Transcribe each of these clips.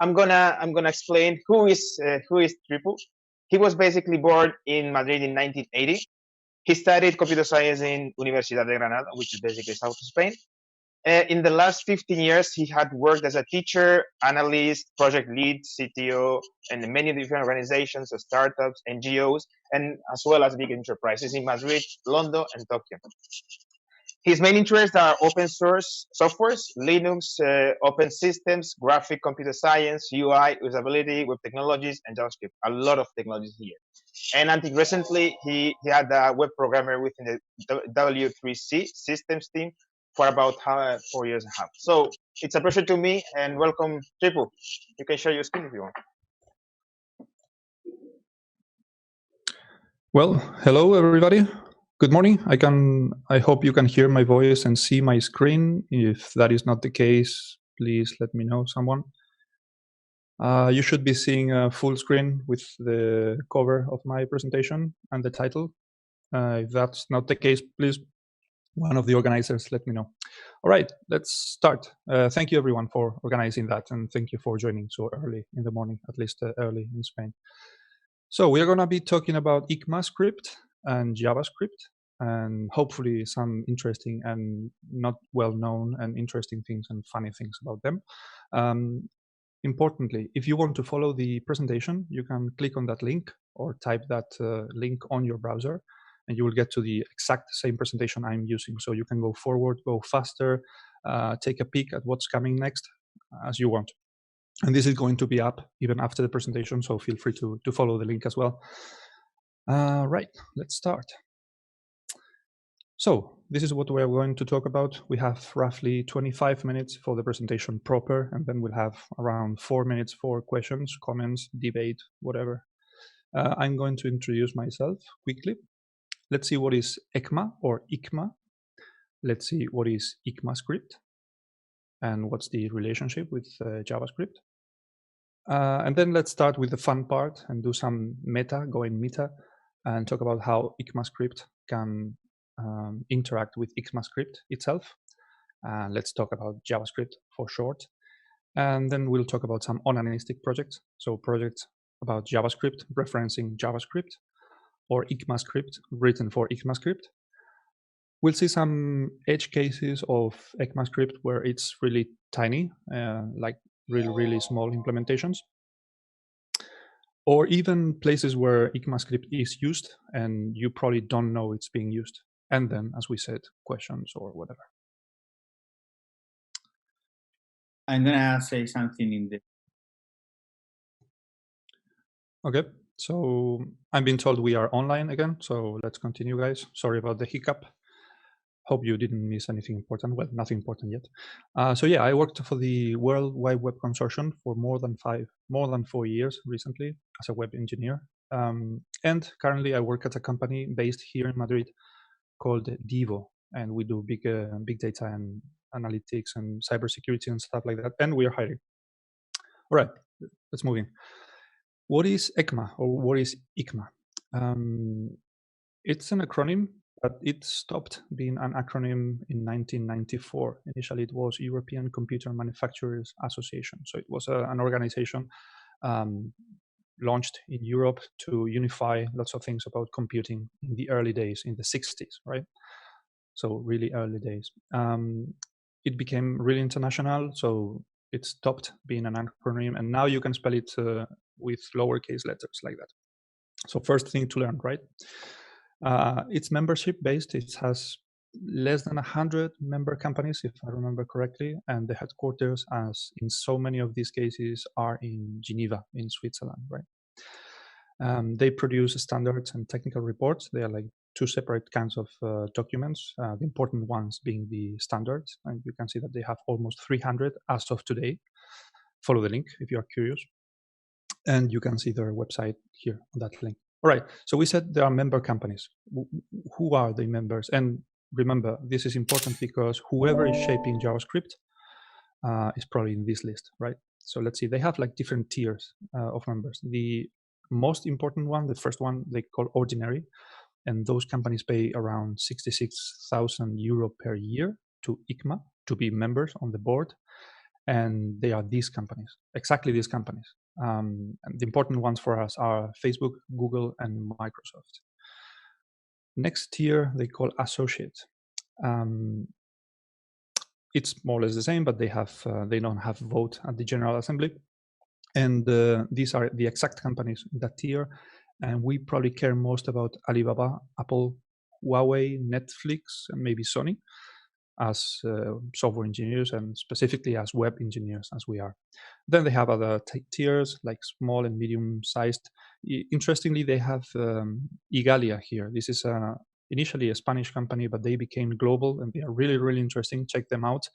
I'm gonna explain who is Tripu. He was basically born in Madrid in 1980. He studied computer science in Universidad de Granada, which is basically south of Spain. In the last 15 years, he had worked as a teacher, analyst, project lead, CTO, and in many different organizations, startups, NGOs, and as well as big enterprises in Madrid, London, and Tokyo. His main interests are open source softwares, Linux, open systems, graphic computer science, UI, usability, web technologies, and JavaScript. A lot of technologies here. And until recently, he had a web programmer within the W3C systems team for about 4 years and a half. So it's a pleasure to me, and welcome, Tripu. You can share your screen if you want. Well, hello everybody. Good morning. I hope you can hear my voice and see my screen. If that is not the case, please let me know, someone. You should be seeing a full screen with the cover of my presentation and the title. If that's not the case, please, one of the organizers, let me know. All right, let's start. Thank you everyone for organizing that, and thank you for joining so early in the morning, at least early in Spain. So we're going to be talking about ECMAScript and JavaScript, and hopefully some interesting and not well-known and interesting things and funny things about them. Importantly, if you want to follow the presentation, you can click on that link or type that link on your browser, and you will get to the exact same presentation I'm using. So you can go forward, go faster, take a peek at what's coming next as you want. And this is going to be up even after the presentation, so feel free to follow the link as well. Right, let's start. So this is what we're going to talk about. We have roughly 25 minutes for the presentation proper, and then we'll have around 4 minutes for questions, comments, debate, whatever. I'm going to introduce myself quickly. Let's see what is ECMA or ECMA. Let's see what is ECMAScript and what's the relationship with JavaScript. And then let's start with the fun part and do some going meta, and talk about how ECMAScript can interact with ECMAScript itself. Let's talk about JavaScript for short. And then we'll talk about some Onanistic projects. So projects about JavaScript, referencing JavaScript, or ECMAScript written for ECMAScript. We'll see some edge cases of ECMAScript where it's really tiny, like really small implementations, or even places where ECMAScript is used and you probably don't know it's being used. And then, as we said, questions or whatever. I'm gonna say something in the. Okay, so I'm being told we are online again, so let's continue, guys. Sorry about the hiccup. Hope you didn't miss anything important. Well, nothing important yet. So yeah, I worked for the World Wide Web Consortium for more than 4 years recently as a web engineer. And currently I work at a company based here in Madrid called Divo, and we do big data and analytics and cybersecurity and stuff like that, and we are hiring. All right, let's move in. What is ECMA, or what is ECMA? It's an acronym, but it stopped being an acronym in 1994. Initially, it was European Computer Manufacturers Association. So it was an organization launched in Europe to unify lots of things about computing in the early days, in the 60s, right? So really early days. It became really international, so it stopped being an acronym, and now you can spell it with lowercase letters like that. So first thing to learn, right? It's membership based. It has less than 100 member companies, if I remember correctly, and the headquarters, as in so many of these cases, are in Geneva, in Switzerland, right? They produce standards and technical reports. They are like two separate kinds of documents, the important ones being the standards, and you can see that they have almost 300 as of today. Follow the link if you are curious, and you can see their website here on that link. All right, so we said there are member companies. Who are the members? And remember, this is important because whoever is shaping JavaScript is probably in this list, right? So let's see, they have like different tiers of members. The most important one, the first one, they call ordinary, and those companies pay around 66,000 euro per year to ECMA to be members on the board. And they are these companies, exactly these companies. And the important ones for us are Facebook, Google, and Microsoft. Next tier they call associate. It's more or less the same, but they don't have vote at the General Assembly. And these are the exact companies in that tier. And we probably care most about Alibaba, Apple, Huawei, Netflix, and maybe Sony as software engineers, and specifically as web engineers as we are. Then they have other tiers like small and medium sized. Interestingly, they have Igalia here. This is initially a Spanish company, but they became global and they are really, really interesting. Check them out,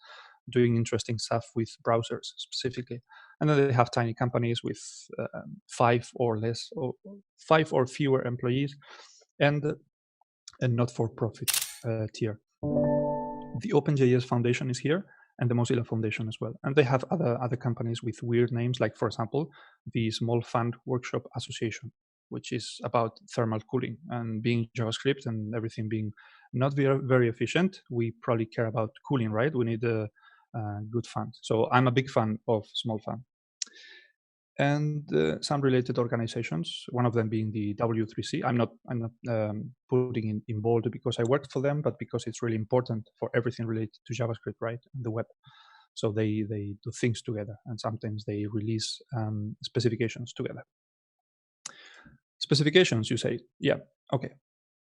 doing interesting stuff with browsers specifically. And then they have tiny companies with 5 or fewer employees, and not-for-profit tier. The OpenJS Foundation is here, and the Mozilla Foundation as well. And they have other companies with weird names, like, for example, the Small Fund Workshop Association, which is about thermal cooling. And being JavaScript and everything being not very, very efficient, we probably care about cooling, right? We need a good fund. So I'm a big fan of Small Fund. And some related organizations, one of them being the W3C. I'm not putting in bold because I worked for them, but because it's really important for everything related to JavaScript, right, and the web. So they do things together, and sometimes they release specifications together. Specifications, you say, yeah, okay.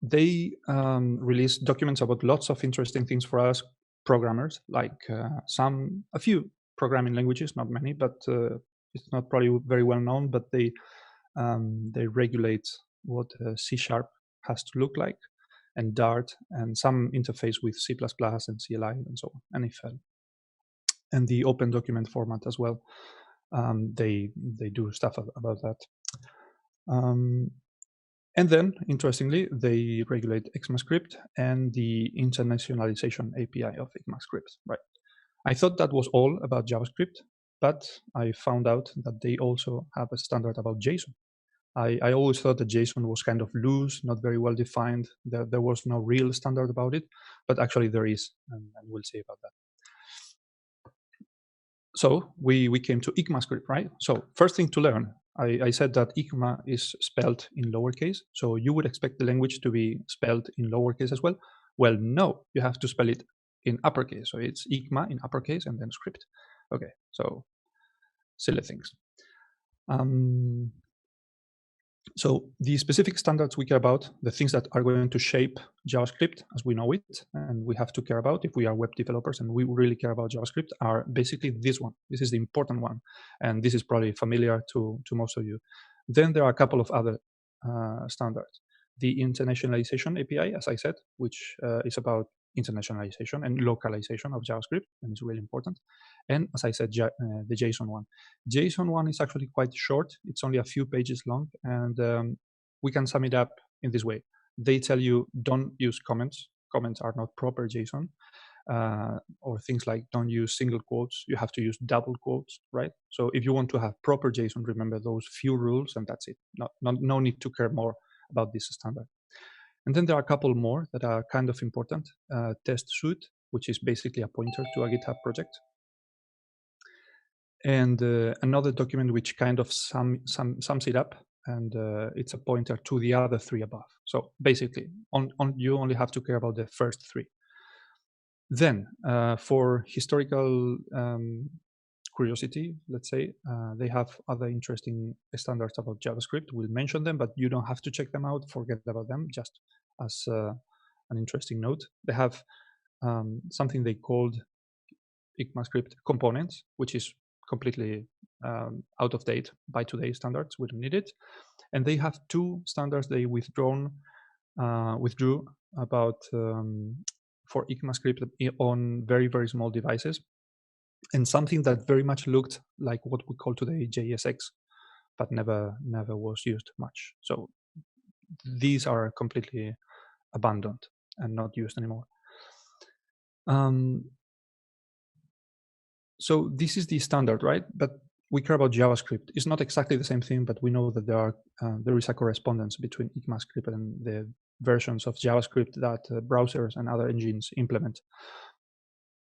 They release documents about lots of interesting things for us programmers, like a few programming languages, not many, but it's not probably very well known, but they regulate what C# has to look like, and Dart, and some interface with C++ and CLI and so on, and IFL. And the open document format as well. They do stuff about that. And then, interestingly, they regulate ECMAScript and the internationalization API of ECMAScript, right? I thought that was all about JavaScript, but I found out that they also have a standard about JSON. I always thought that JSON was kind of loose, not very well defined. There was no real standard about it, but actually there is, and we'll see about that. So we came to ECMAScript, right? So first thing to learn, I said that ECMA is spelled in lowercase. So you would expect the language to be spelled in lowercase as well. Well, no, you have to spell it in uppercase. So it's ECMA in uppercase and then script. Okay, so silly things. So the specific standards we care about, the things that are going to shape JavaScript as we know it, and we have to care about if we are web developers and we really care about JavaScript, are basically this one. This is the important one, and this is probably familiar to most of you. Then there are a couple of other standards. The internationalization API, as I said, which is about internationalization and localization of JavaScript, and it's really important. And as I said, the JSON one. JSON one is actually quite short. It's only a few pages long, and we can sum it up in this way. They tell you don't use comments. Comments are not proper JSON. Or things like don't use single quotes. You have to use double quotes, right? So if you want to have proper JSON, remember those few rules, and that's it. No need to care more about this standard. And then there are a couple more that are kind of important. Test suite, which is basically a pointer to a GitHub project. And another document which kind of sums it up, and it's a pointer to the other three above. So basically, you only have to care about the first three. Then, for historical curiosity, let's say, they have other interesting standards about JavaScript. We'll mention them, but you don't have to check them out. Forget about them, just as an interesting note. They have something they called ECMAScript components, which is completely out of date by today's standards. We don't need it. And they have two standards they withdrew about for ECMAScript on very, very small devices, and something that very much looked like what we call today JSX, but never was used much. So these are completely abandoned and not used anymore. So this is the standard, right? But we care about JavaScript. It's not exactly the same thing, but we know that there is a correspondence between ECMAScript and the versions of JavaScript that browsers and other engines implement.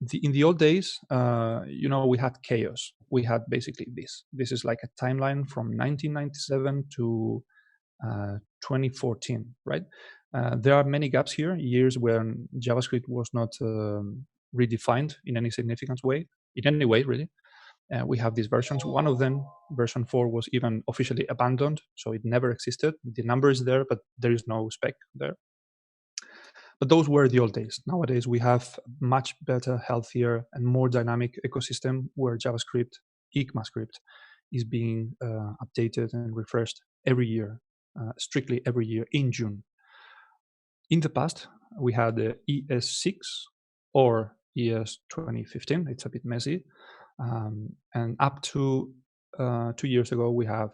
in the old days, we had chaos. We had basically this. This is like a timeline from 1997 to 2014, right? There are many gaps here, years when JavaScript was not redefined in any significant way, in any way, really. We have these versions. One of them, version 4, was even officially abandoned, so it never existed. The number is there, but there is no spec there. But those were the old days. Nowadays, we have a much better, healthier, and more dynamic ecosystem where JavaScript, ECMAScript, is being updated and refreshed every year, strictly every year in June. In the past, we had the ES6 or ES 2015. It's a bit messy. And up to 2 years ago, we have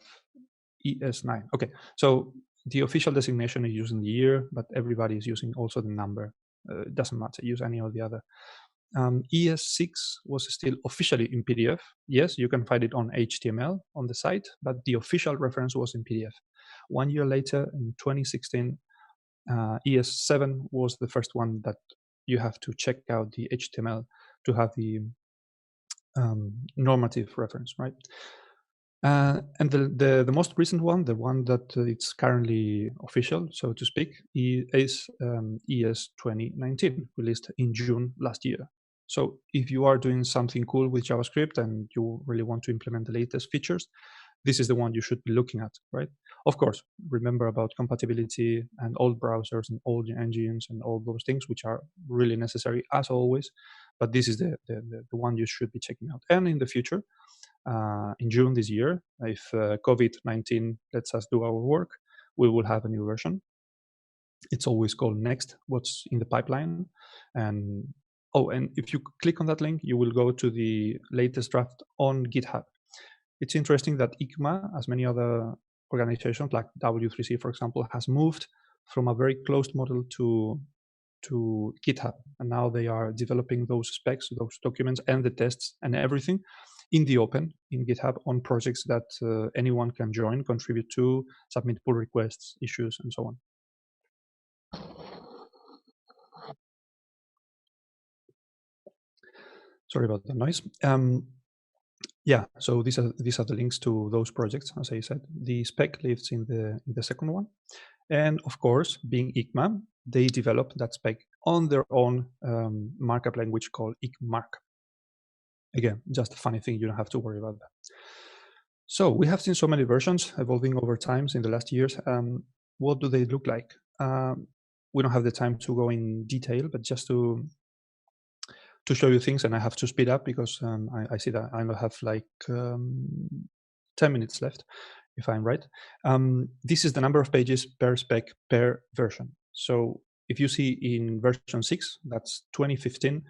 ES9. Okay, so the official designation is using the year, but everybody is using also the number. It doesn't matter, use any or the other. ES6 was still officially in PDF. Yes, you can find it on HTML on the site, but the official reference was in PDF. 1 year later, in 2016, ES7 was the first one that you have to check out the HTML to have the normative reference, right? And the most recent one, the one that it's currently official, so to speak, is ES 2019, released in June last year. So if you are doing something cool with JavaScript and you really want to implement the latest features, this is the one you should be looking at, right? Of course, remember about compatibility and old browsers and old engines and all those things, which are really necessary as always. But this is the one you should be checking out. And in the future, in June this year, if COVID-19 lets us do our work, we will have a new version. It's always called Next, what's in the pipeline. And if you click on that link, you will go to the latest draft on GitHub. It's interesting that ECMA, as many other organizations like W3C, for example, has moved from a very closed model to GitHub. And now they are developing those specs, those documents, and the tests and everything in the open in GitHub on projects that anyone can join, contribute to, submit pull requests, issues, and so on. Sorry about the noise. Yeah, so these are the links to those projects, as I said. The spec lives in the second one. And of course, being ECMA, they developed that spec on their own markup language called ECMARC. Again, just a funny thing, you don't have to worry about that. So we have seen so many versions evolving over time in the last years. What do they look like? We don't have the time to go in detail, but just to show you things, and I have to speed up because I see that I only have like 10 minutes left, if I'm right. This is the number of pages per spec per version. So if you see in version 6, that's 2015,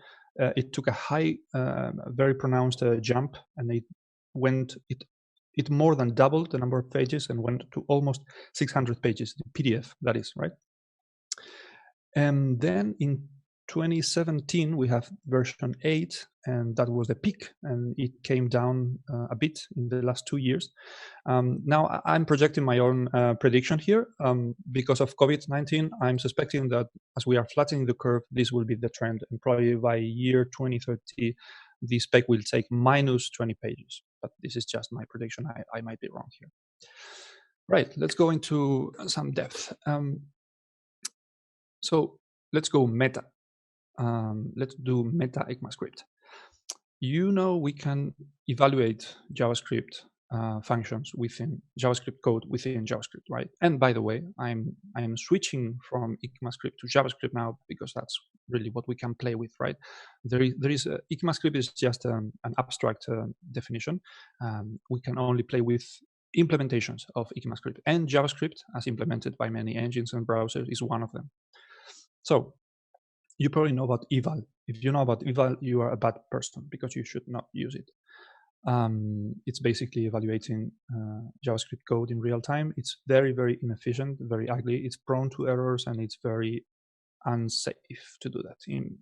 it took a high, very pronounced jump, and it more than doubled the number of pages and went to almost 600 pages, the PDF, that is, right? And then in 2017, we have version 8, and that was the peak, and it came down a bit in the last 2 years. Now, I'm projecting my own prediction here. Because of COVID-19, I'm suspecting that as we are flattening the curve, this will be the trend, and probably by year 2030, the spec will take minus 20 pages. But this is just my prediction. I might be wrong here. Right, let's go into some depth. So let's go meta. Let's do MetaECMAScript. We can evaluate JavaScript functions within JavaScript code within JavaScript, right? And by the way, I am switching from ECMAScript to JavaScript now because that's really what we can play with, right? ECMAScript is just an abstract definition. We can only play with implementations of ECMAScript, and JavaScript, as implemented by many engines and browsers, is one of them. So you probably know about eval. If you know about eval, you are a bad person because you should not use it. It's basically evaluating JavaScript code in real time. It's very, very inefficient, very ugly. It's prone to errors, and it's very unsafe to do that in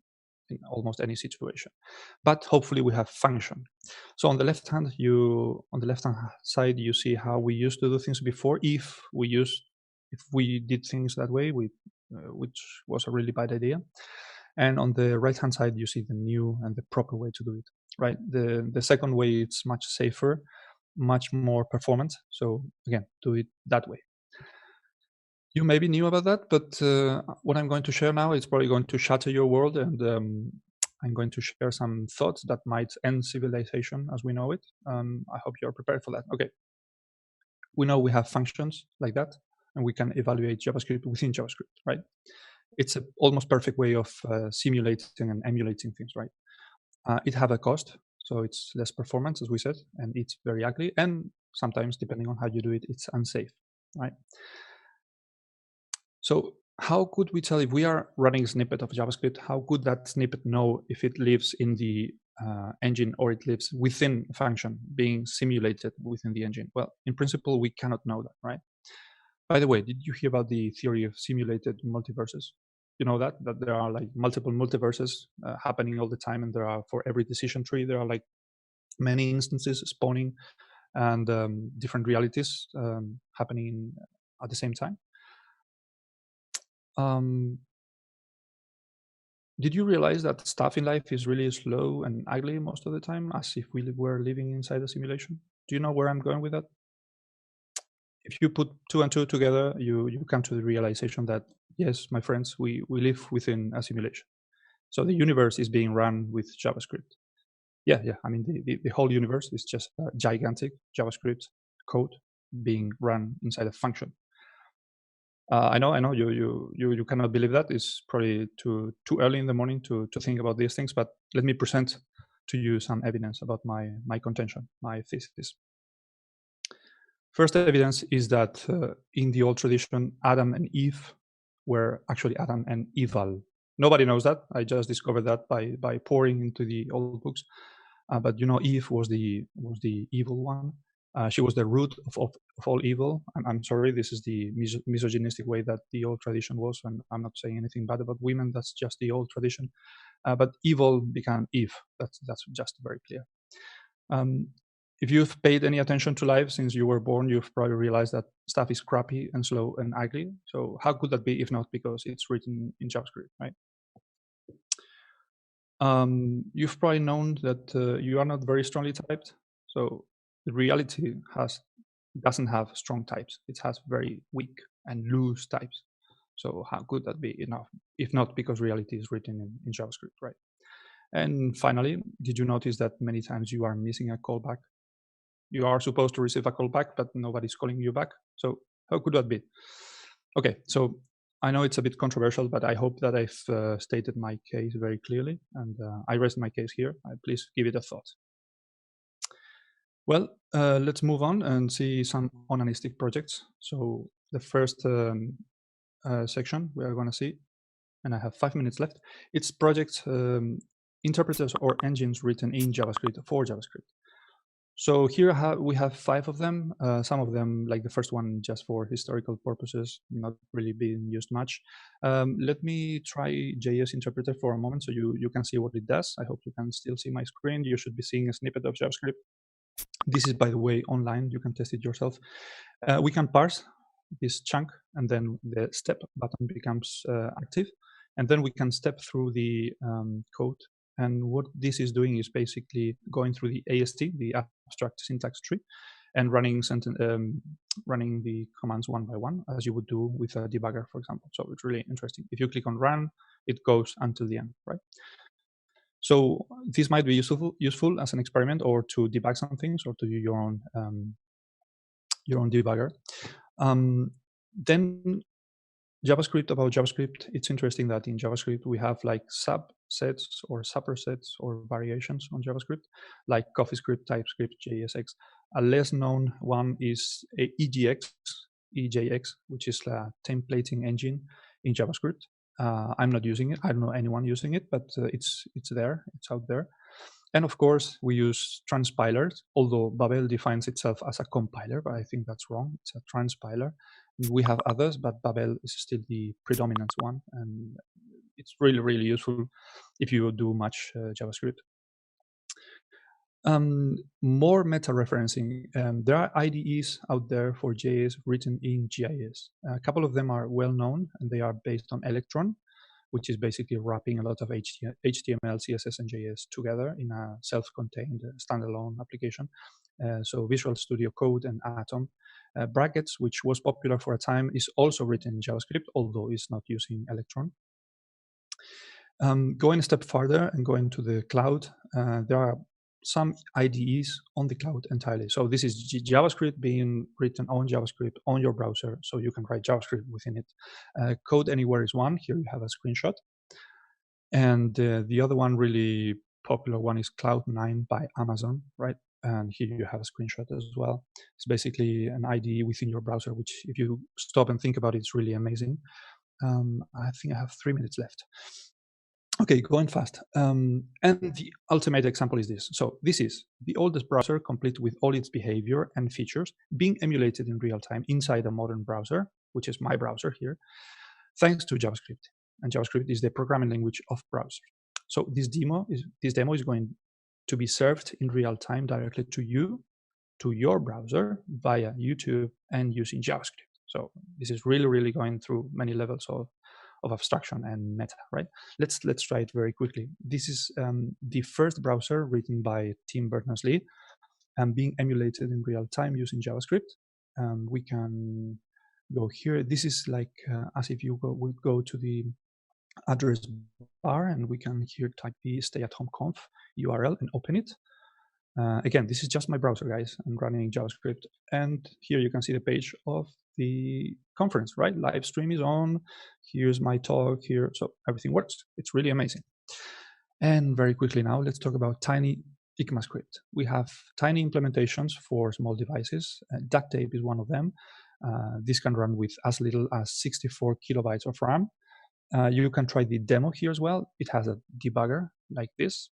almost any situation. But hopefully we have function. So on the left hand side, you see how we used to do things before. If we did things that way, which was a really bad idea. And on the right-hand side, you see the new and the proper way to do it, right? The second way, it's much safer, much more performant. So again, do it that way. You maybe knew about that, but what I'm going to share now is probably going to shatter your world, and I'm going to share some thoughts that might end civilization as we know it. I hope you're prepared for that. Okay. We know we have functions like that, and we can evaluate JavaScript within JavaScript, right? It's an almost perfect way of simulating and emulating things, right? It have a cost, so it's less performance, as we said, and it's very ugly. And sometimes, depending on how you do it, it's unsafe, right? So how could we tell if we are running a snippet of JavaScript, how could that snippet know if it lives in the engine or it lives within a function being simulated within the engine? Well, in principle, we cannot know that, right? By the way, did you hear about the theory of simulated multiverses? You know that there are like multiple multiverses happening all the time, and there are, for every decision tree, there are like many instances spawning and different realities happening at the same time. Did you realize that stuff in life is really slow and ugly most of the time, as if we were living inside a simulation? Do you know where I'm going with that? If you put 2 and 2 together, you come to the realization that, yes, my friends, we live within a simulation. So the universe is being run with JavaScript. Yeah. I mean, the whole universe is just a gigantic JavaScript code being run inside a function. I know you cannot believe that. It's probably too early in the morning to think about these things, but let me present to you some evidence about my contention, my thesis. First evidence is that in the old tradition, Adam and Eve were actually Adam and Eval. Nobody knows that. I just discovered that by pouring into the old books. But you know, Eve was the evil one. She was the root of all evil. I'm sorry, this is the misogynistic way that the old tradition was, and I'm not saying anything bad about women. That's just the old tradition. But evil became Eve. That's just very clear. If you've paid any attention to life since you were born, you've probably realized that stuff is crappy and slow and ugly. So how could that be if not because it's written in JavaScript, right? You've probably known that you are not very strongly typed. So the reality doesn't have strong types. It has very weak and loose types. So how could that be enough, if not because reality is written in JavaScript, right? And finally, did you notice that many times you are missing a callback? You are supposed to receive a callback, but nobody's calling you back. So how could that be? Okay, so I know it's a bit controversial, but I hope that I've stated my case very clearly, and I rest my case here. Please give it a thought. Well, let's move on and see some onanistic projects. So the first section we are going to see, and I have 5 minutes left, it's project interpreters or engines written in JavaScript for JavaScript. So here we have 5 of them. Some of them, like the first one, just for historical purposes, not really being used much. Let me try JS interpreter for a moment so you can see what it does. I hope you can still see my screen. You should be seeing a snippet of JavaScript. This is, by the way, online. You can test it yourself. We can parse this chunk, and then the step button becomes active. And then we can step through the code. And what this is doing is basically going through the AST, the abstract syntax tree, and running the commands one by one, as you would do with a debugger, for example. So it's really interesting. If you click on run, it goes until the end, right? So this might be useful as an experiment, or to debug some things, or to do your own debugger. Then JavaScript, about JavaScript, it's interesting that in JavaScript we have like subsets or supersets or variations on JavaScript, like CoffeeScript, TypeScript, JSX. A less known one is EJX, which is a templating engine in JavaScript. I'm not using it. I don't know anyone using it, but it's there. It's out there. And of course, we use transpilers, although Babel defines itself as a compiler, but I think that's wrong. It's a transpiler. We have others, but Babel is still the predominant one. And it's really, really useful if you do much JavaScript. More meta-referencing. There are IDEs out there for JS written in GIS. A couple of them are well known, and they are based on Electron. which is basically wrapping a lot of HTML, CSS, and JS together in a self-contained standalone application. So Visual Studio Code and Atom. Brackets, which was popular for a time, is also written in JavaScript, although it's not using Electron. Going a step further and going to the cloud, there are some IDEs on the cloud entirely. So this is JavaScript being written on JavaScript on your browser, so you can write JavaScript within it. Code Anywhere is one. Here you have a screenshot. And the other one, really popular one, is Cloud9 by Amazon, right? And here you have a screenshot as well. It's basically an IDE within your browser, which if you stop and think about it, it's really amazing. I think I have 3 minutes left. Okay, going fast. And the ultimate example is this. So this is the oldest browser, complete with all its behavior and features, being emulated in real time inside a modern browser, which is my browser here, thanks to JavaScript. And JavaScript is the programming language of browsers. So this demo is going to be served in real time directly to you, to your browser via YouTube and using JavaScript. So this is really, really going through many levels of abstraction and meta, right? Let's try it very quickly. This is the first browser written by Tim Berners-Lee and being emulated in real time using JavaScript. We can go here. This is like as if you would go to the address bar, and we can here type the StayAtHomeConf URL and open it. Again, this is just my browser, guys. I'm running JavaScript, and here you can see the page of the conference, right? Live stream is on. Here's my talk here, so everything works. It's really amazing. And very quickly now, let's talk about tiny ECMAScript. We have tiny implementations for small devices. Duct tape is one of them. This can run with as little as 64 kilobytes of RAM. You can try the demo here as well. It has a debugger like this.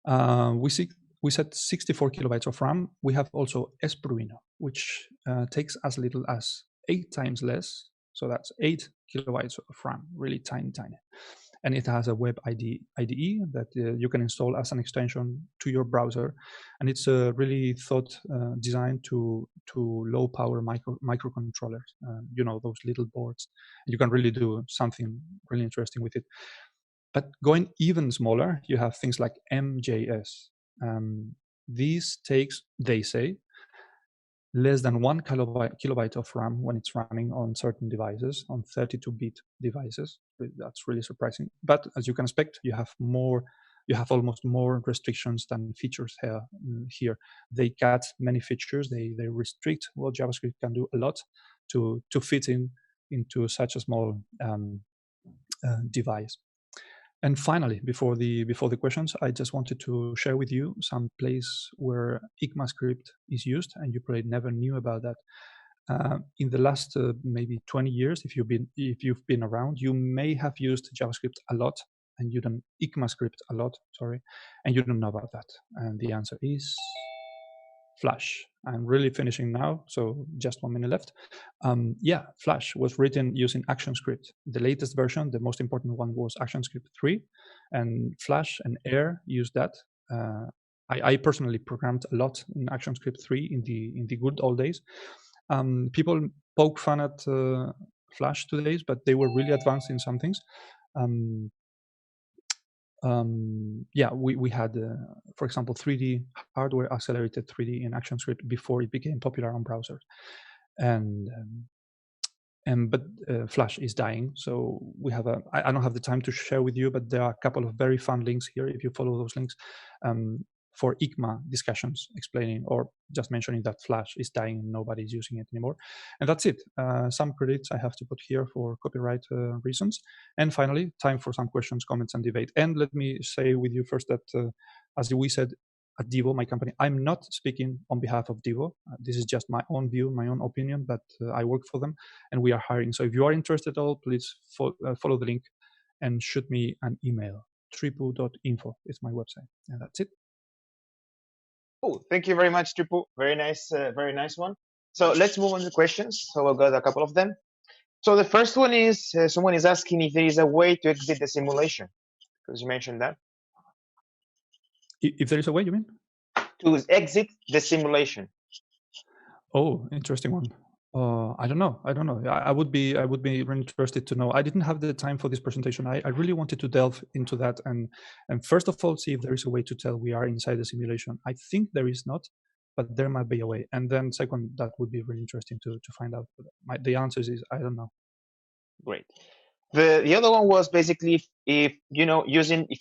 We set 64 kilobytes of RAM. We have also Espruino, which takes as little as 8 times less. So that's 8 kilobytes of RAM, really tiny. And it has a web IDE that you can install as an extension to your browser. And it's really designed to low power microcontrollers, you know, those little boards. You can really do something really interesting with it. But going even smaller, you have things like MJS. These takes, they say, less than 1 kilobyte of RAM when it's running on certain devices, on 32-bit devices. That's really surprising. But as you can expect, you have almost more restrictions than features here. They cut many features. They restrict what JavaScript can do a lot to fit into such a small device. And finally, before the questions, I just wanted to share with you some place where ECMAScript is used, and you probably never knew about that. In the last maybe 20 years, if you've been around, you may have used JavaScript a lot, and you don't ECMAScript a lot, sorry, and you don't know about that. And the answer is Flash. I'm really finishing now, so just 1 minute left. Yeah, Flash was written using ActionScript. The latest version, the most important one, was ActionScript 3, and Flash and Air used that. I personally programmed a lot in ActionScript 3 in the good old days. People poke fun at Flash today, but they were really advanced in some things. Yeah, we had, for example, 3D hardware accelerated 3D in ActionScript before it became popular on browsers, but Flash is dying. So we have I don't have the time to share with you, but there are a couple of very fun links here if you follow those links for ECMA discussions explaining or just mentioning that Flash is dying and nobody's using it anymore. And that's it. Some credits I have to put here for copyright reasons. And finally, time for some questions, comments, and debate. And let me say with you first that, as we said at Devo, my company, I'm not speaking on behalf of Devo. This is just my own view, my own opinion, but I work for them and we are hiring. So if you are interested at all, please follow the link and shoot me an email. Tripu.info is my website. And that's it. Oh, thank you very much, Tripu. Very nice one. So let's move on to questions. So I've got a couple of them. So the first one is, someone is asking if there is a way to exit the simulation, because you mentioned that. If there is a way, you mean? To exit the simulation. Oh, interesting one. I don't know. I would be really interested to know. I didn't have the time for this presentation. I really wanted to delve into that and first of all see if there is a way to tell we are inside the simulation. I think there is not, but there might be a way. And then second, that would be really interesting to find out. The answers is I don't know. Great. The other one was basically if you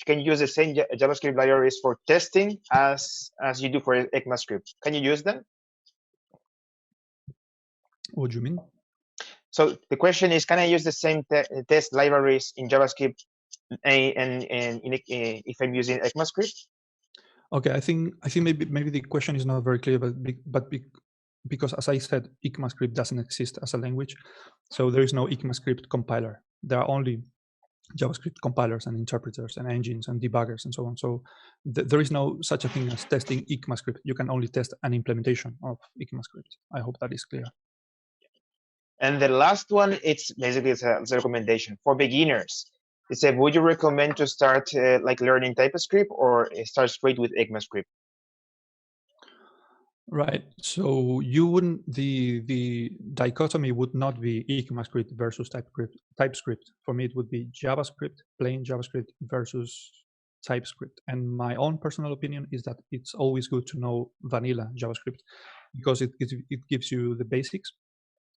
can use the same JavaScript libraries for testing as you do for ECMAScript. Can you use them? What do you mean? So the question is, can I use the same test libraries in JavaScript and if I'm using ECMAScript? Okay, I think maybe the question is not very clear, but because as I said, ECMAScript doesn't exist as a language, so there is no ECMAScript compiler. There are only JavaScript compilers and interpreters and engines and debuggers and so on. So there is no such a thing as testing ECMAScript. You can only test an implementation of ECMAScript. I hope that is clear. And the last one, it's basically a recommendation for beginners. It said, would you recommend to start like learning TypeScript or start straight with ECMAScript? Right. So you wouldn't the dichotomy would not be ECMAScript versus TypeScript. For me, it would be JavaScript, plain JavaScript versus TypeScript. And my own personal opinion is that it's always good to know vanilla JavaScript because it gives you the basics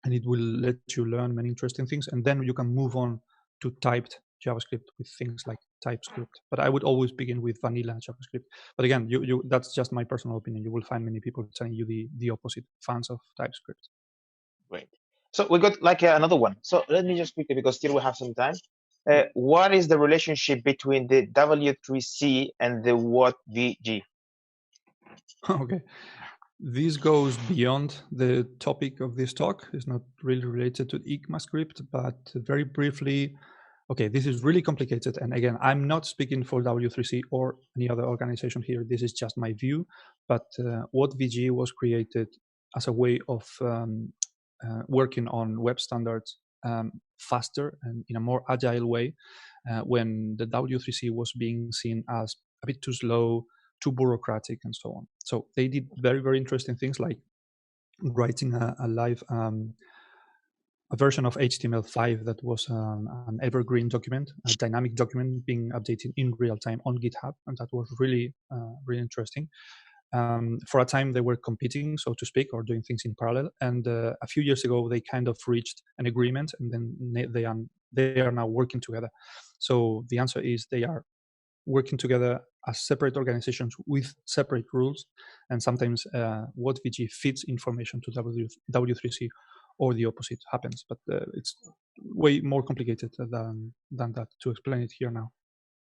and it will let you learn many interesting things. And then you can move on to typed JavaScript with things like TypeScript. But I would always begin with vanilla JavaScript. But again, that's just my personal opinion. You will find many people telling you the opposite, fans of TypeScript. Great. So we got like another one. So let me just quickly, because still we have some time. What is the relationship between the W3C and the WhatVG? Okay. This goes beyond the topic of this talk. It's not really related to ECMAScript, but very briefly, okay, this is really complicated. And again, I'm not speaking for W3C or any other organization here. This is just my view. But WhatVG was created as a way of working on web standards faster and in a more agile way when the W3C was being seen as a bit too slow, too bureaucratic, and so on. So they did very, very interesting things like writing a live a version of HTML5 that was an evergreen document, a dynamic document being updated in real time on GitHub, and that was really, really interesting. For a time, they were competing, so to speak, or doing things in parallel. And a few years ago, they kind of reached an agreement, and then they are now working together. So the answer is they are working together as separate organizations with separate rules, and sometimes WhatVG feeds information to W3C, or the opposite happens. But it's way more complicated than that to explain it here now.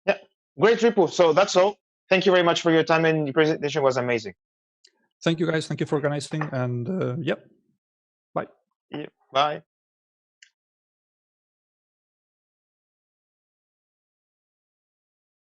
Yeah, great, Tripu. So that's all. Thank you very much for your time, and your presentation was amazing. Thank you, guys. Thank you for organizing, and yep. Bye. Yeah, bye.